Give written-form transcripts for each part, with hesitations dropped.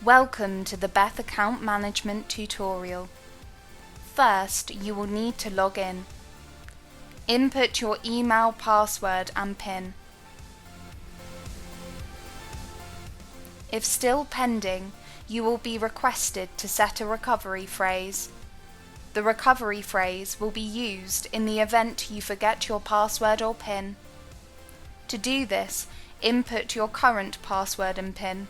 Welcome to the Beth Account Management tutorial. First, you will need to log in. Input your email, password and PIN. If still pending, you will be requested to set a recovery phrase. The recovery phrase will be used in the event you forget your password or PIN. To do this, input your current password and PIN.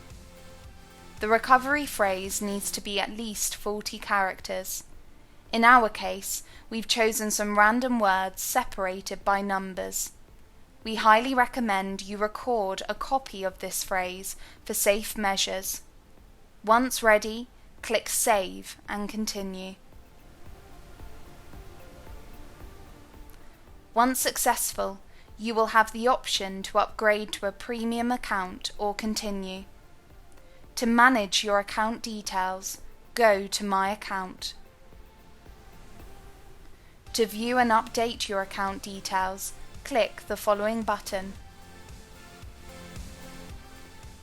The recovery phrase needs to be at least 40 characters. In our case, we've chosen some random words separated by numbers. We highly recommend you record a copy of this phrase for safe measures. Once ready, click Save and continue. Once successful, you will have the option to upgrade to a premium account or continue. To manage your account details, go to My Account. To view and update your account details, click the following button.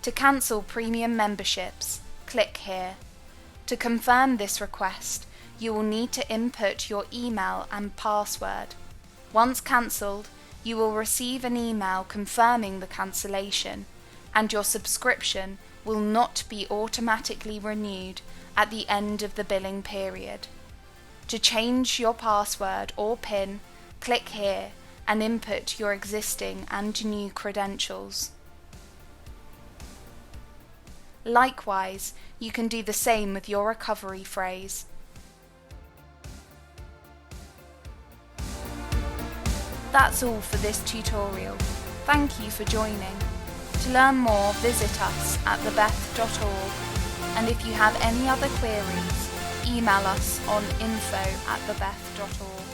To cancel premium memberships, click here. To confirm this request, you will need to input your email and password. Once cancelled, you will receive an email confirming the cancellation, and your subscription will not be automatically renewed at the end of the billing period. To change your password or PIN, click here and input your existing and new credentials. Likewise, you can do the same with your recovery phrase. That's all for this tutorial. Thank you for joining. To learn more, visit us at thebeth.org, and if you have any other queries, email us on info@thebeth.org.